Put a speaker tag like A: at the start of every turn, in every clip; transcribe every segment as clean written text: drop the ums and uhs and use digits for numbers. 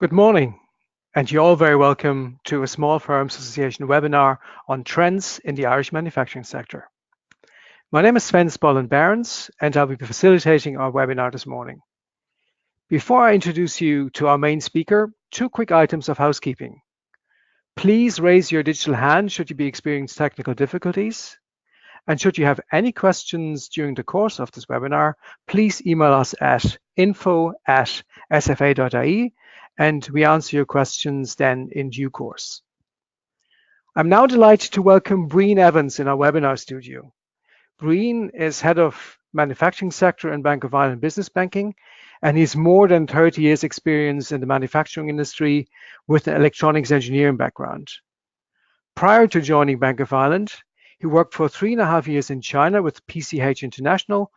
A: Good morning, and you're all very welcome to a Small Firms Association webinar on trends in the Irish manufacturing sector. My name is Sven Spollen-Barons, and I'll be facilitating our webinar this morning. Before I introduce you to our main speaker, two quick items of housekeeping. Please raise your digital hand should you be experiencing technical difficulties. And should you have any questions during the course of this webinar, please email us at info@sfa.ie, and we answer your questions then in due course. I'm now delighted to welcome Breen Evans in our webinar studio. Breen is Head of Manufacturing Sector in Bank of Ireland Business Banking, and he's more than 30 years experience in the manufacturing industry with an electronics engineering background. Prior to joining Bank of Ireland, he worked for 3.5 years in China with PCH International,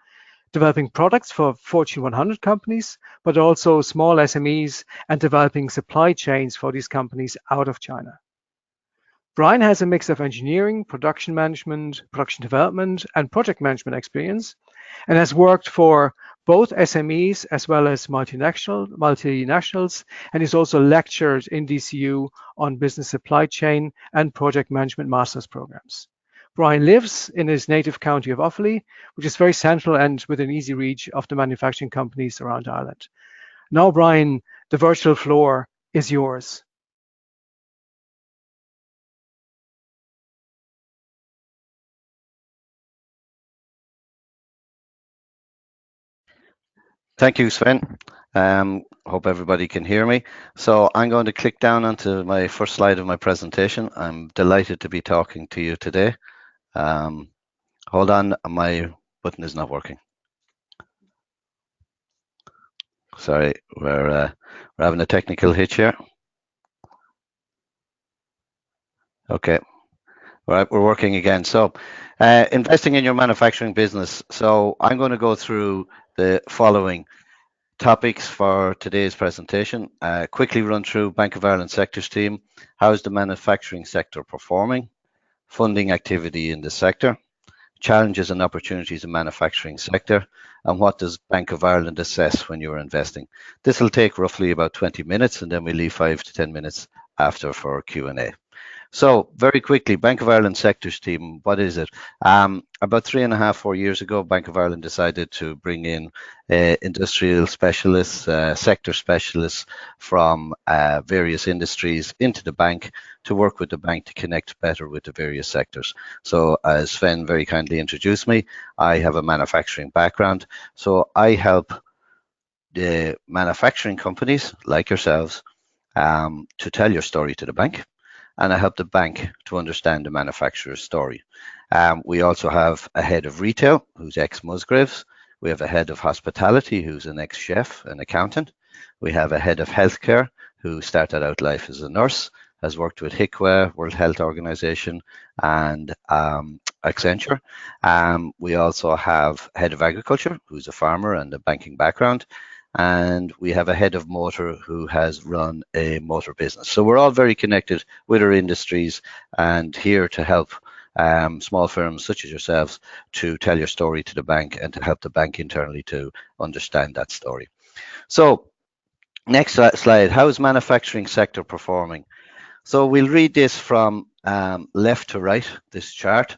A: developing products for Fortune 100 companies, but also small SMEs and developing supply chains for these companies out of China. Brian has a mix of engineering, production management, production development, and project management experience, and has worked for both SMEs as well as multinationals, and he's also lectured in DCU on business supply chain and project management master's programs. Brian lives in his native county of Offaly, which is very central and within easy reach of the manufacturing companies around Ireland. Now, Brian, the virtual floor is yours.
B: Thank you, Sven. Hope everybody can hear me. So I'm going to click down onto my first slide of my presentation. I'm delighted to be talking to you today. Hold on, my button is not working. Sorry, we're having a technical hitch here. Okay, right, we're working again. So investing in your manufacturing business. So I'm going to go through the following topics for today's presentation. Quickly run through Bank of Ireland sectors team. How is the manufacturing sector performing? Funding activity in the sector. Challenges and opportunities in manufacturing sector. And what does Bank of Ireland assess when you're investing? This will take roughly about 20 minutes, and then we leave 5 to 10 minutes after for Q&A. So very quickly, Bank of Ireland sectors team, what is it? About 3.5, 4 years ago, Bank of Ireland decided to bring in industrial specialists, sector specialists from various industries into the bank to work with the bank to connect better with the various sectors. So as Sven very kindly introduced me, I have a manufacturing background. So I help the manufacturing companies like yourselves to tell your story to the bank. And I help the bank to understand the manufacturer's story. We also have a head of retail who's ex-Musgraves. We have a head of hospitality who's an ex-chef, an accountant. We have a head of healthcare who started out life as a nurse, has worked with HICWA, World Health Organization, and Accenture. We also have head of agriculture who's a farmer and a banking background. And we have a head of motor who has run a motor business. So we're all very connected with our industries and here to help small firms such as yourselves to tell your story to the bank and to help the bank internally to understand that story. So next slide, how is manufacturing sector performing? So we'll read this from left to right, this chart.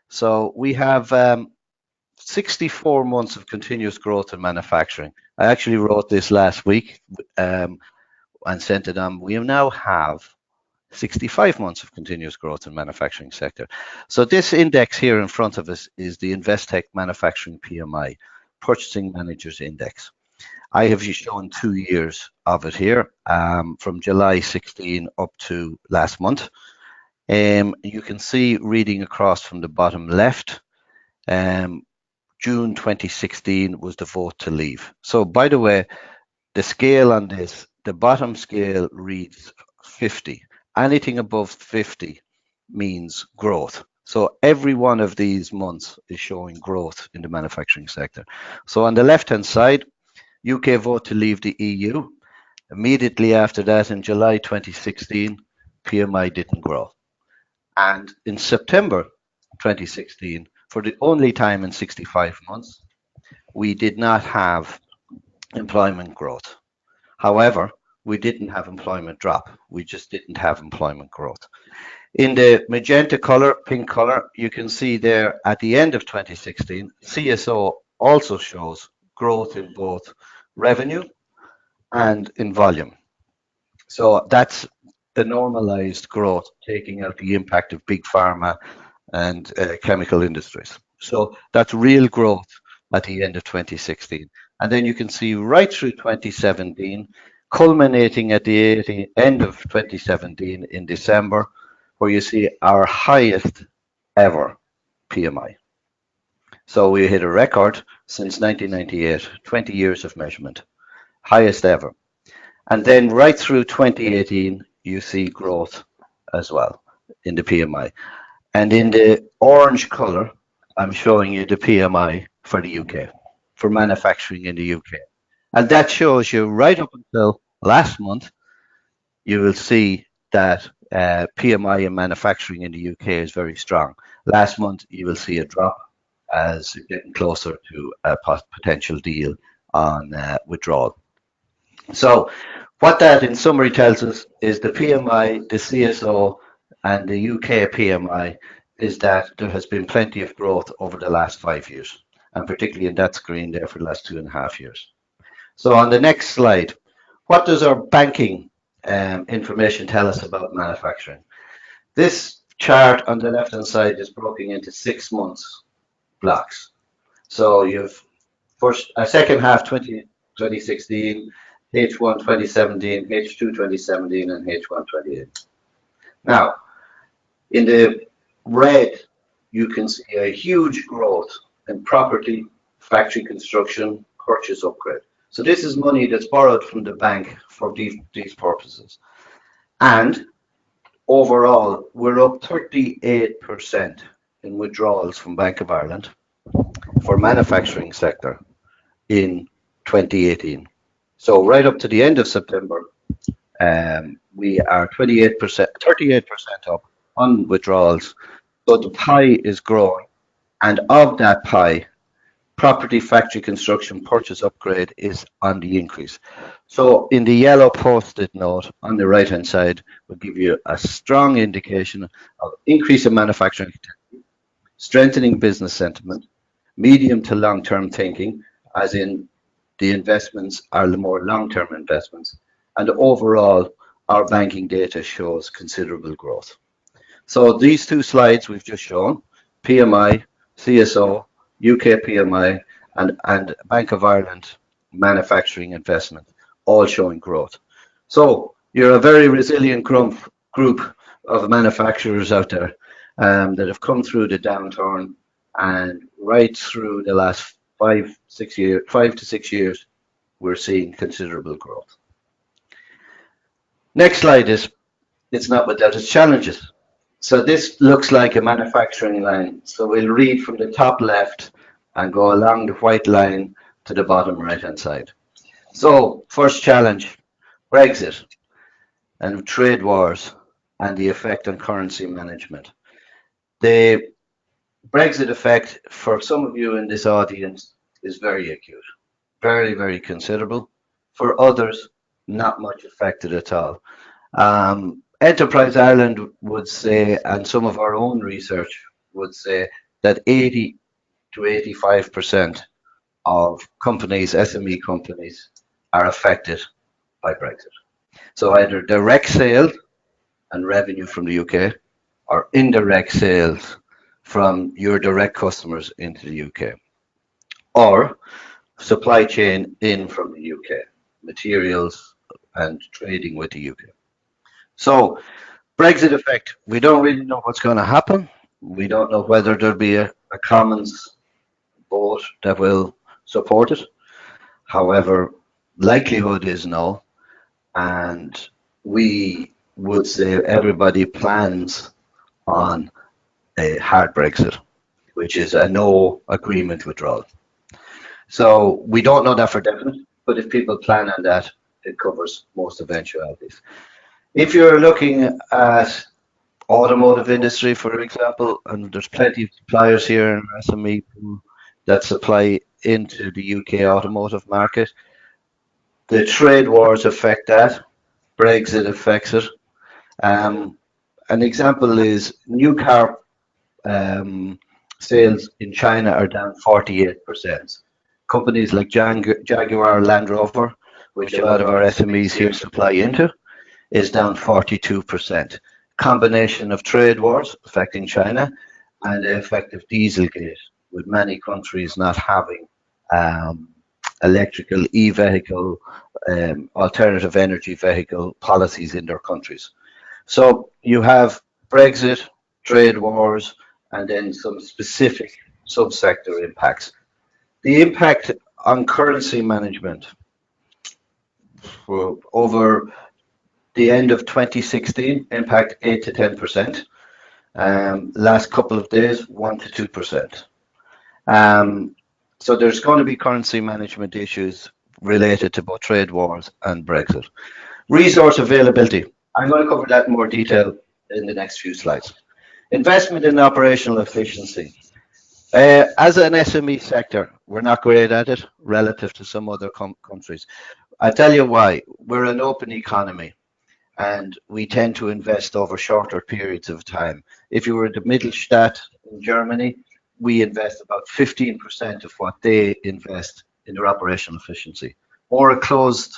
B: So we have 64 months of continuous growth in manufacturing. I actually wrote this last week and sent it on. We now have 65 months of continuous growth in manufacturing sector. So this index here in front of us is the Investec Manufacturing PMI, Purchasing Managers Index. I have shown 2 years of it here, from July 16 up to last month. You can see reading across from the bottom left, June 2016 was the vote to leave. So by the way, the scale on this, the bottom scale reads 50. Anything above 50 means growth. So every one of these months is showing growth in the manufacturing sector. So on the left-hand side, UK vote to leave the EU. Immediately after that, in July 2016, PMI didn't grow. And in September 2016, for the only time in 65 months, we did not have employment growth. However, we didn't have employment drop. We just didn't have employment growth. In the magenta color, pink color, you can see there at the end of 2016, CSO also shows growth in both revenue and in volume. So that's the normalized growth, taking out the impact of big pharma and chemical industries. So that's real growth at the end of 2016. And then you can see right through 2017, culminating at the end of 2017 in December, where you see our highest ever PMI. So we hit a record since 1998, 20 years of measurement, highest ever. And then right through 2018, you see growth as well in the PMI. And in the orange color, I'm showing you the PMI for the UK, for manufacturing in the UK. And that shows you right up until last month, you will see that PMI in manufacturing in the UK is very strong. Last month, you will see a drop as getting closer to a potential deal on withdrawal. So what that in summary tells us is the PMI, the CSO, and the UK PMI is that there has been plenty of growth over the last 5 years, and particularly in that screen there for the last 2.5 years. So on the next slide, what does our banking information tell us about manufacturing? This chart on the left-hand side is broken into 6 months blocks. So you've second half 2016, H1 2017, H2 2017, and H1 2018. Now, in the red, you can see a huge growth in property, factory construction, purchase upgrade. So this is money that's borrowed from the bank for these purposes. And overall, we're up 38% in withdrawals from Bank of Ireland for manufacturing sector in 2018. So right up to the end of September, we are 38% up on withdrawals. So the pie is growing, and of that pie, property, factory construction, purchase upgrade is on the increase. So in the yellow post-it note on the right-hand side will give you a strong indication of increase in manufacturing activity, strengthening business sentiment, medium to long-term thinking, as in the investments are the more long-term investments, and overall, our banking data shows considerable growth. So these two slides we've just shown, PMI, CSO, UK PMI, and Bank of Ireland manufacturing investment, all showing growth. So you're a very resilient group of manufacturers out there that have come through the downturn, and right through the last 5 to 6 years, we're seeing considerable growth. Next slide is, it's not without its challenges. So this looks like a manufacturing line. So we'll read from the top left and go along the white line to the bottom right-hand side. So first challenge, Brexit and trade wars and the effect on currency management. The Brexit effect for some of you in this audience is very acute, very, very considerable. For others, not much affected at all. Enterprise Ireland would say, and some of our own research would say, that 80 to 85% of companies, SME companies, are affected by Brexit. So either direct sales and revenue from the UK, or indirect sales from your direct customers into the UK, or supply chain in from the UK, materials and trading with the UK. So Brexit effect, we don't really know what's going to happen. We don't know whether there'll be a Commons vote that will support it. However, likelihood is no. And we would say everybody plans on a hard Brexit, which is a no agreement withdrawal. So we don't know that for definite, but if people plan on that, it covers most eventualities. If you're looking at automotive industry, for example, and there's plenty of suppliers here in SME that supply into the UK automotive market, the trade wars affect that. Brexit affects it. An example is new car sales in China are down 48%. Companies like Jaguar Land Rover, which a lot of our SMEs here supply into, is down 42%. Combination of trade wars affecting China and the effect of Dieselgate, with many countries not having electrical e-vehicle, alternative energy vehicle policies in their countries. So you have Brexit, trade wars, and then some specific subsector impacts. The impact on currency management over the end of 2016, impact 8 to 10%. Last couple of days, 1 to 2%. So there's going to be currency management issues related to both trade wars and Brexit. Resource availability. I'm going to cover that in more detail in the next few slides. Investment in operational efficiency. As an SME sector, we're not great at it relative to some other countries. I'll tell you why. We're an open economy and we tend to invest over shorter periods of time. If you were the Mittelstand in Germany, we invest about 15% of what they invest in their operational efficiency. Or a closed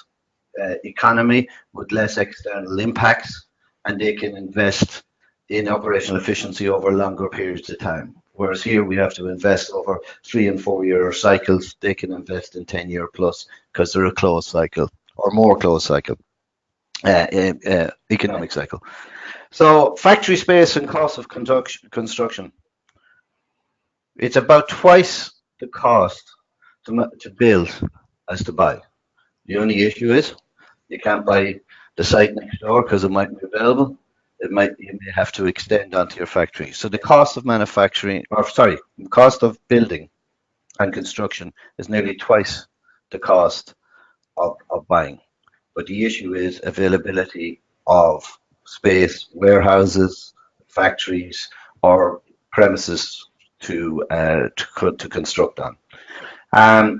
B: economy with less external impacts, and they can invest in operational efficiency over longer periods of time. Whereas here we have to invest over 3 and 4 year cycles. They can invest in 10-year plus because they're a closed cycle or more closed cycle, economic cycle. So factory space and cost of construction. It's about twice the cost to build as to buy. The only issue is you can't buy the site next door because it might be available. You may have to extend onto your factory. So the cost of manufacturing, or sorry, the cost of building and construction is nearly twice the cost of buying. But the issue is availability of space, warehouses, factories, or premises to construct on.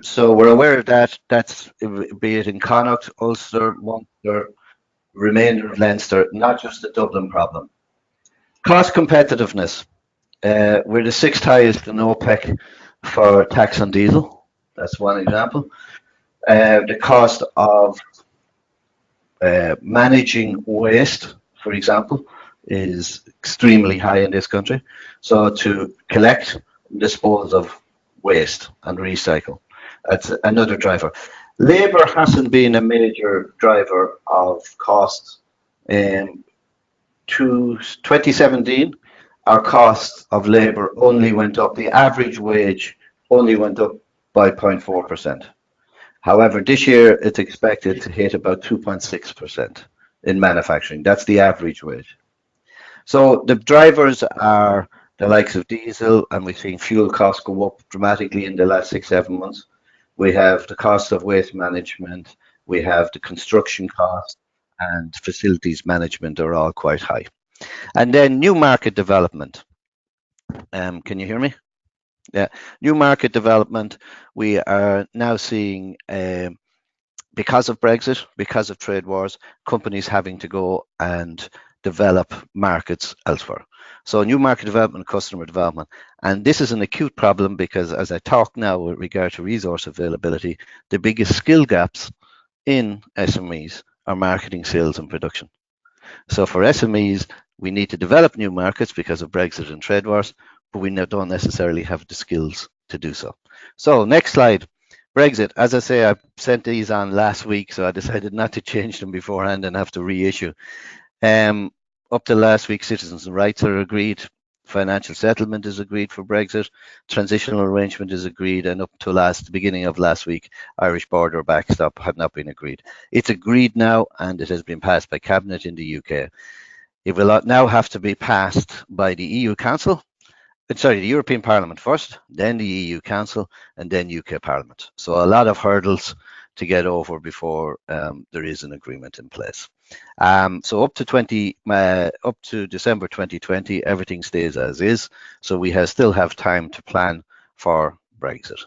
B: So we're aware of that. That's be it in Connacht, Ulster, Munster, remainder of Leinster, not just the Dublin problem. Cost competitiveness. We're the sixth highest in OPEC for tax on diesel. That's one example. The cost of managing waste, for example, is extremely high in this country. So to collect, dispose of waste and recycle, that's another driver. Labour hasn't been a major driver of costs. In 2017, our cost of labour only went up, the average wage only went up by 0.4%. However, this year it's expected to hit about 2.6% in manufacturing. That's the average wage. So the drivers are the likes of diesel, and we've seen fuel costs go up dramatically in the last 6-7 months. We have the cost of waste management, we have the construction costs, and facilities management are all quite high. And then new market development. Can you hear me? Yeah, new market development. We are now seeing, because of Brexit, because of trade wars, companies having to go and develop markets elsewhere. So new market development, customer development. And this is an acute problem because as I talk now with regard to resource availability, the biggest skill gaps in SMEs are marketing, sales and production. So for SMEs, we need to develop new markets because of Brexit and trade wars, but we don't necessarily have the skills to do so. So next slide, Brexit. As I say, I sent these on last week, so I decided not to change them beforehand and have to reissue. Up to last week, citizens' rights are agreed, financial settlement is agreed for Brexit, transitional arrangement is agreed, and up to the beginning of last week, Irish border backstop had not been agreed. It's agreed now, and it has been passed by Cabinet in the UK. It will now have to be passed by the EU Council, the European Parliament first, then the EU Council, and then UK Parliament. So a lot of hurdles to get over before there is an agreement in place. So up to December 2020, everything stays as is. So we still have time to plan for Brexit.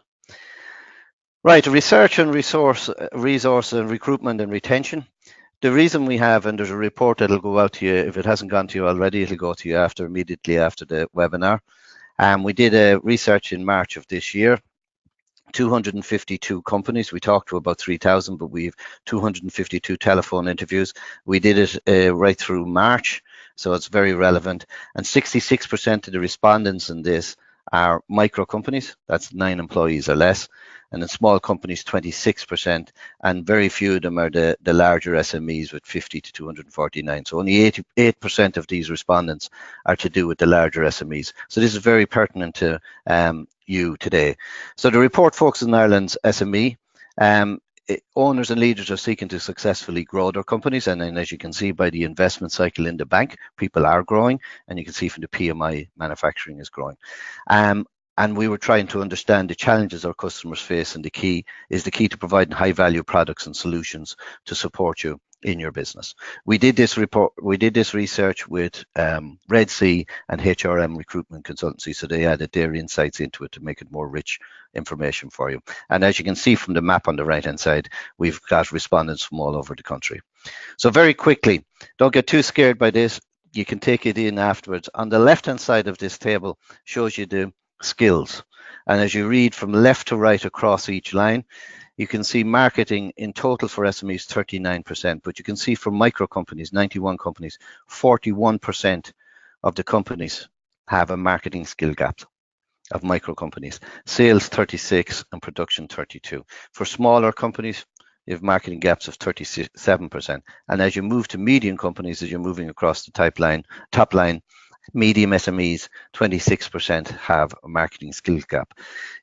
B: Right, research and resource and recruitment and retention. the reason we have, and there's a report that'll go out to you, if it hasn't gone to you already, it'll go to you immediately after the webinar. We did a research in March of this year, 252 companies. We talked to about 3,000, but we've 252 telephone interviews. We did it right through March, so it's very relevant. And 66% of the respondents in this are micro companies, that's 9 employees or less, and in small companies 26%, and very few of them are the larger SMEs with 50 to 249. So only 88% of these respondents are to do with the larger SMEs. So this is very pertinent to you today. So the report focuses on Ireland's SME. Owners and leaders are seeking to successfully grow their companies, and then as you can see by the investment cycle in the bank, people are growing, and you can see from the PMI, manufacturing is growing. And we were trying to understand the challenges our customers face, and the key to providing high value products and solutions to support you in your business. We did this research with Red Sea and HRM Recruitment Consultancy, so they added their insights into it to make it more rich information for you. And as you can see from the map on the right hand side, we've got respondents from all over the country. So very quickly, don't get too scared by this. You can take it in afterwards. On the left hand side of this table shows you the skills, and as you read from left to right across each line, you can see marketing in total for SMEs 39%, but you can see for micro companies, 91 companies, 41% of the companies have a marketing skill gap of micro companies. Sales 36 and production 32. For smaller companies, you have marketing gaps of 37%. And as you move to medium companies, as you're moving across the top line, medium SMEs, 26% have a marketing skills gap.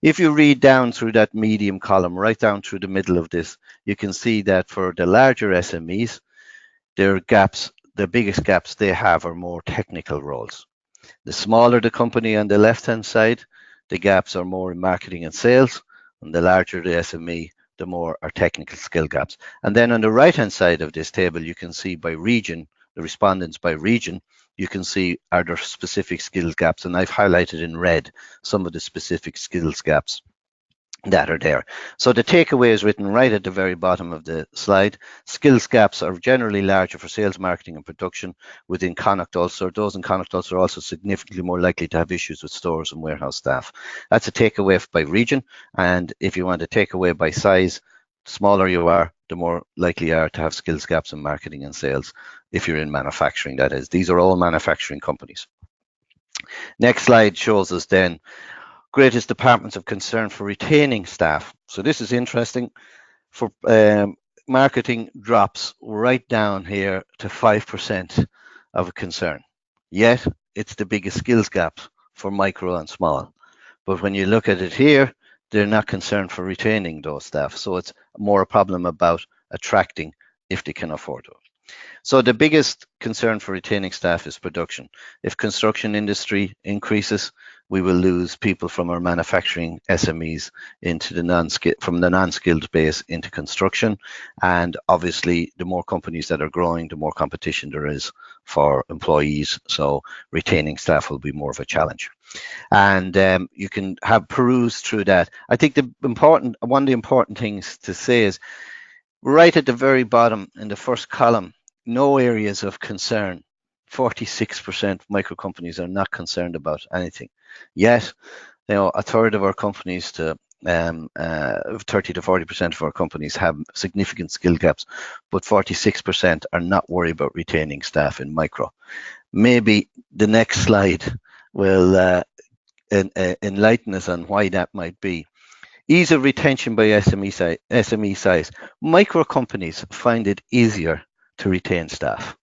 B: If you read down through that medium column, right down through the middle of this, you can see that for the larger SMEs, their gaps, the biggest gaps they have are more technical roles. The smaller the company on the left-hand side, the gaps are more in marketing and sales, and the larger the SME, the more are technical skill gaps. And then on the right-hand side of this table, you can see by region, the respondents by region, you can see are there specific skills gaps, and I've highlighted in red some of the specific skills gaps that are there. So the takeaway is written right at the very bottom of the slide. Skills gaps are generally larger for sales, marketing and production within Connacht Ulster. Those in Connacht Ulster are also significantly more likely to have issues with stores and warehouse staff. That's a takeaway by region, and if you want to take away by size, the smaller you are, the more likely you are to have skills gaps in marketing and sales if you're in manufacturing, that is. These are all manufacturing companies. Next slide shows us then greatest departments of concern for retaining staff. So this is interesting. For marketing drops right down here to 5% of a concern. Yet it's the biggest skills gap for micro and small. But when you look at it here, they're not concerned for retaining those staff. So it's more a problem about attracting if they can afford it. So the biggest concern for retaining staff is production. If construction industry increases, we will lose people from our manufacturing SMEs into the from the non-skilled base into construction. And obviously, the more companies that are growing, the more competition there is for employees. So retaining staff will be more of a challenge. And you can have perused through that. I think one of the important things to say is right at the very bottom in the first column, no areas of concern. 46% micro companies are not concerned about anything. Yet, a third of our companies to 30 to 40% of our companies have significant skill gaps, but 46% are not worried about retaining staff in micro. Maybe the next slide will enlighten us on why that might be. Ease of retention by SME size. Micro companies find it easier to retain staff.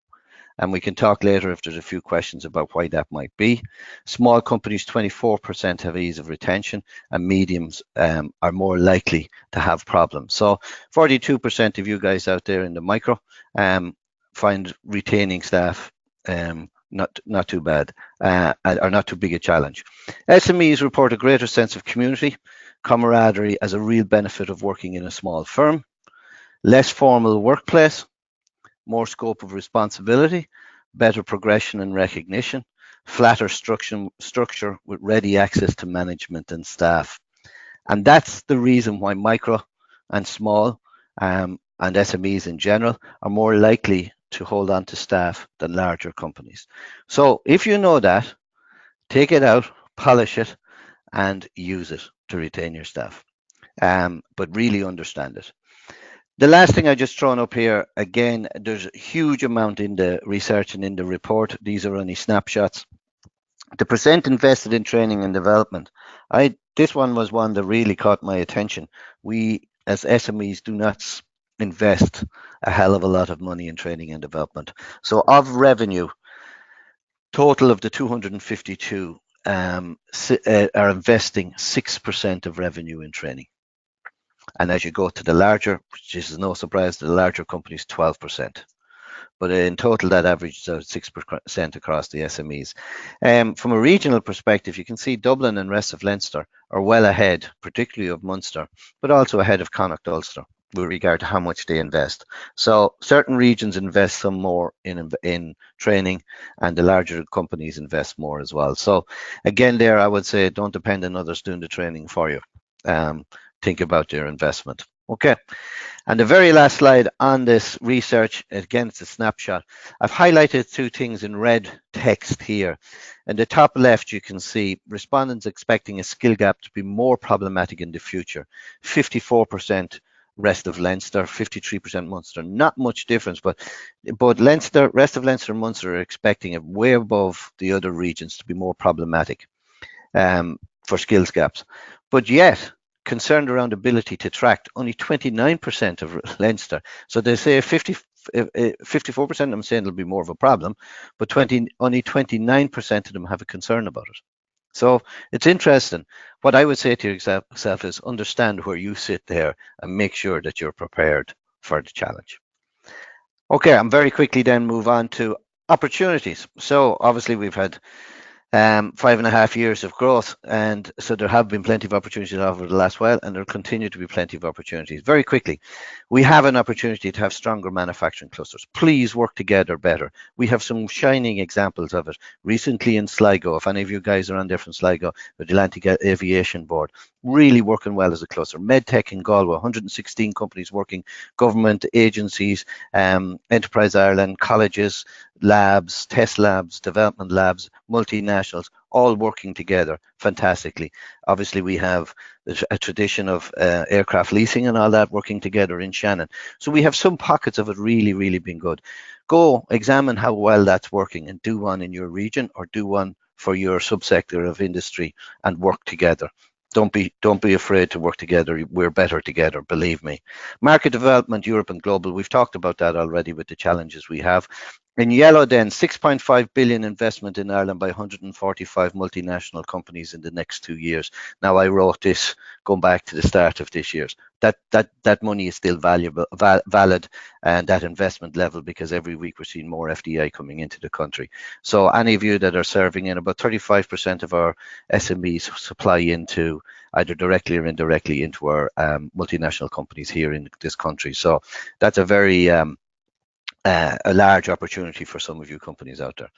B: And we can talk later if there's a few questions about why that might be. Small companies, 24% have ease of retention, and mediums are more likely to have problems. So 42% of you guys out there in the micro find retaining staff not too bad, or not too big a challenge. SMEs report a greater sense of community, camaraderie as a real benefit of working in a small firm, less formal workplace, more scope of responsibility, better progression and recognition, flatter structure with ready access to management and staff. And that's the reason why micro and small and SMEs in general are more likely to hold on to staff than larger companies. So if you know that, take it out, polish it, and use it to retain your staff. But really understand it. The last thing I just thrown up here, again, there's a huge amount in the research and in the report. These are only snapshots. The percent invested in training and development. This one was one that really caught my attention. We, as SMEs, do not invest a hell of a lot of money in training and development. So of revenue, total of the 252 are investing 6% of revenue in training. And as you go to the larger, which is no surprise, the larger companies, 12%. But in total, that averages out 6% across the SMEs. From a regional perspective, you can see Dublin and rest of Leinster are well ahead, particularly of Munster, but also ahead of Connacht Ulster with regard to how much they invest. So certain regions invest some more in training, and the larger companies invest more as well. So again, there I would say don't depend on others doing the training for you. Think about your investment. Okay. And the very last slide on this research, again, it's a snapshot. I've highlighted two things in red text here. In the top left, you can see respondents expecting a skill gap to be more problematic in the future. 54% rest of Leinster, 53% Munster. Not much difference, but Leinster, rest of Leinster and Munster are expecting it way above the other regions to be more problematic for skills gaps. But yet, concerned around ability to attract, only 29% of Leinster. So they say 54% of them saying it'll be more of a problem, but only 29% of them have a concern about it. So it's interesting. What I would say to yourself is understand where you sit there and make sure that you're prepared for the challenge. Okay, I'm very quickly then move on to opportunities. So obviously we've had 5.5 years of growth, and so there have been plenty of opportunities over the last while, and there continue to be plenty of opportunities. Very quickly, we have an opportunity to have stronger manufacturing clusters. Please work together better. We have some shining examples of it recently in Sligo. If any of you guys are on there from Sligo, the Atlantic Aviation Board, really working well as a cluster. MedTech in Galway, 116 companies working, government agencies, Enterprise Ireland, colleges, labs, test labs, development labs, multinationals, all working together fantastically. Obviously, we have a tradition of aircraft leasing and all that working together in Shannon. So we have some pockets of it really, really being good. Go examine how well that's working and do one in your region or do one for your subsector of industry and work together. Don't be afraid to work together. We're better together, believe me. Market development, Europe and global. We've talked about that already with the challenges we have. In yellow then, 6.5 billion investment in Ireland by 145 multinational companies in the next 2 years. Now I wrote this going back to the start of this year. That money is still valid, and that investment level, because every week we're seeing more FDI coming into the country. So any of you that are serving in, about 35% of our SMEs supply into either directly or indirectly into our multinational companies here in this country. So that's a very a large opportunity for some of you companies out there.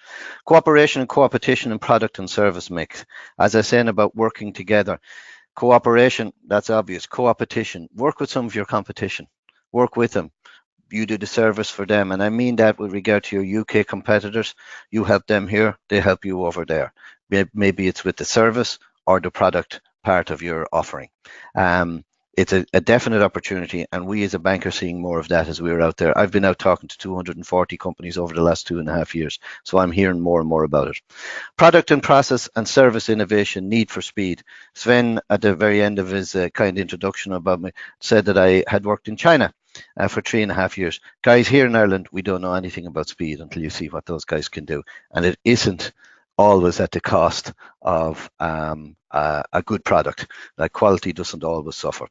B: Cooperation and co-opetition and product and service mix. As I said about working together, cooperation, that's obvious. Co-opetition, work with some of your competition. Work with them. You do the service for them. And I mean that with regard to your UK competitors. You help them here, they help you over there. Maybe it's with the service or the product part of your offering. It's a definite opportunity, and we as a bank are seeing more of that as we're out there. I've been out talking to 240 companies over the last 2.5 years, so I'm hearing more and more about it. Product and process and service innovation, need for speed. Sven, at the very end of his kind introduction about me, said that I had worked in China for 3.5 years. Guys, here in Ireland, we don't know anything about speed until you see what those guys can do, and it isn't always at the cost of a good product. Like quality doesn't always suffer.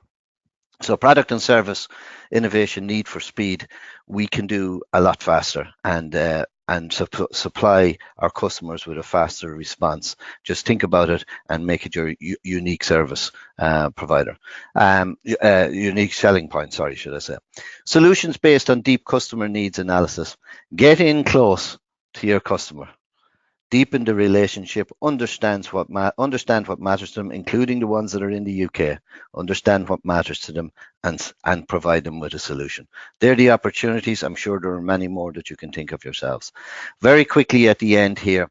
B: So product and service innovation, need for speed, we can do a lot faster and supply our customers with a faster response. Just think about it and make it your unique service provider. Unique selling point, sorry, should I say. Solutions based on deep customer needs analysis. Get in close to your customer. Deepen the relationship, understand what matters to them, including the ones that are in the UK. Understand what matters to them and provide them with a solution. They're the opportunities. I'm sure there are many more that you can think of yourselves. Very quickly at the end here,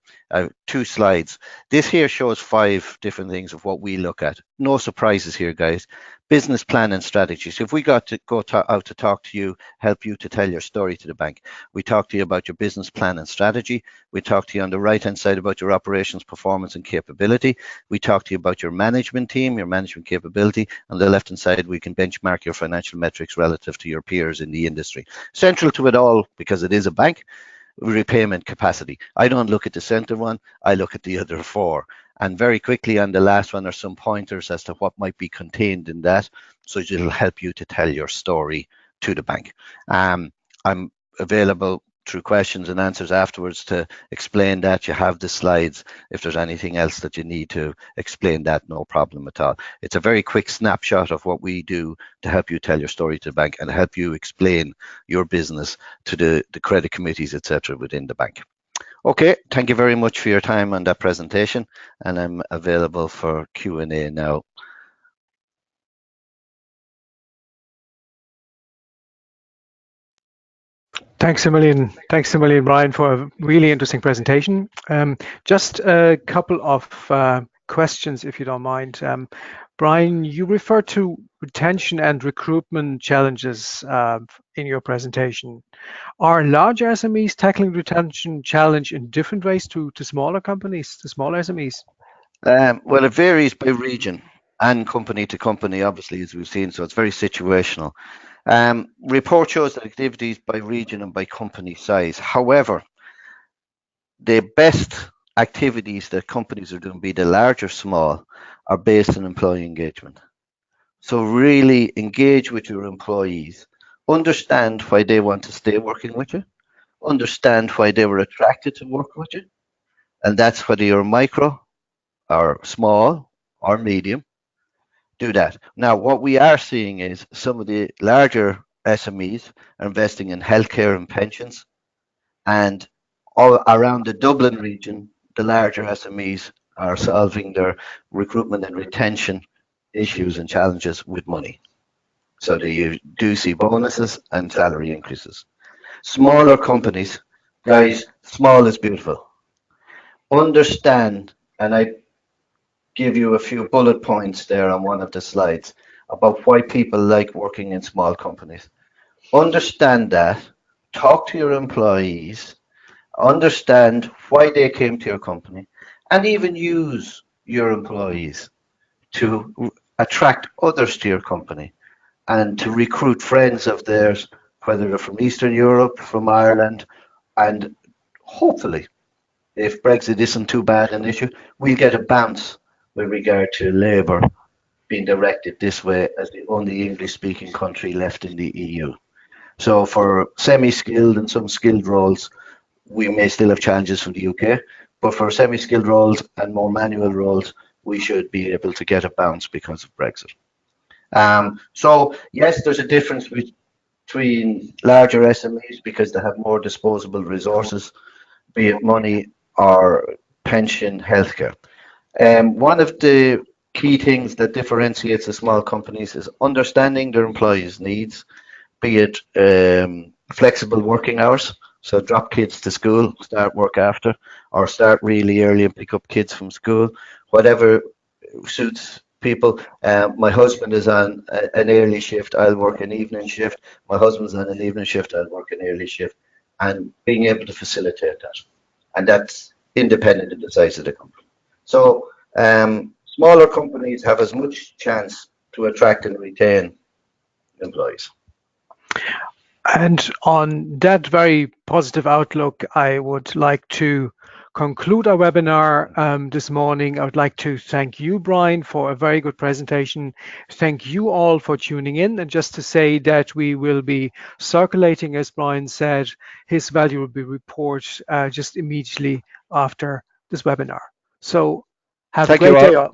B: 2 slides. This here shows 5 different things of what we look at. No surprises here, guys. Business plan and strategy. So if we got to go out to talk to you, help you to tell your story to the bank, we talk to you about your business plan and strategy. We talk to you on the right-hand side about your operations, performance and capability. We talk to you about your management team, your management capability. On the left-hand side, we can benchmark your financial metrics relative to your peers in the industry. Central to it all, because it is a bank, repayment capacity. I don't look at the center one, I look at the other 4. And very quickly on the last one are some pointers as to what might be contained in that, so it'll help you to tell your story to the bank. I'm available through questions and answers afterwards to explain that. You have the slides. If there's anything else that you need to explain that, no problem at all. It's a very quick snapshot of what we do to help you tell your story to the bank and help you explain your business to the credit committees, etc., within the bank. Okay, thank you very much for your time on that presentation, and I'm available for Q&A now.
A: Thanks a million, Brian, for a really interesting presentation. Just a couple of questions, if you don't mind. Brian, you referred to retention and recruitment challenges in your presentation. Are large SMEs tackling retention challenge in different ways to smaller companies, to smaller SMEs?
B: Well, it varies by region and company to company, obviously, as we've seen, so it's very situational. Report shows that activities by region and by company size. However, the best activities that companies are doing, be they large or small, are based on employee engagement. So really engage with your employees, understand why they want to stay working with you, understand why they were attracted to work with you, and that's whether you're micro or small or medium. Do that. Now, what we are seeing is some of the larger SMEs are investing in healthcare and pensions, and all around the Dublin region, the larger SMEs are solving their recruitment and retention issues and challenges with money. So you do see bonuses and salary increases. Smaller companies, guys, small is beautiful. Understand, and I give you a few bullet points there on one of the slides about why people like working in small companies. Understand that, talk to your employees, understand why they came to your company, and even use your employees to attract others to your company and to recruit friends of theirs, whether they're from Eastern Europe, from Ireland, and hopefully, if Brexit isn't too bad an issue, we'll get a bounce with regard to labour being directed this way as the only English-speaking country left in the EU. So for semi-skilled and some skilled roles, we may still have challenges from the UK, but for semi-skilled roles and more manual roles, we should be able to get a bounce because of Brexit. So yes, there's a difference between larger SMEs because they have more disposable resources, be it money or pension, healthcare. One of the key things that differentiates the small companies is understanding their employees' needs, be it flexible working hours, so drop kids to school, start work after, or start really early and pick up kids from school, whatever suits people. My husband is on an early shift, I'll work an evening shift. My husband's on an evening shift, I'll work an early shift, and being able to facilitate that. And that's independent of the size of the company. So smaller companies have as much chance to attract and retain employees.
A: And on that very positive outlook, I would like to conclude our webinar this morning. I would like to thank you, Brian, for a very good presentation. Thank you all for tuning in. And just to say that we will be circulating, as Brian said, his valuable report just immediately after this webinar. So have a great day.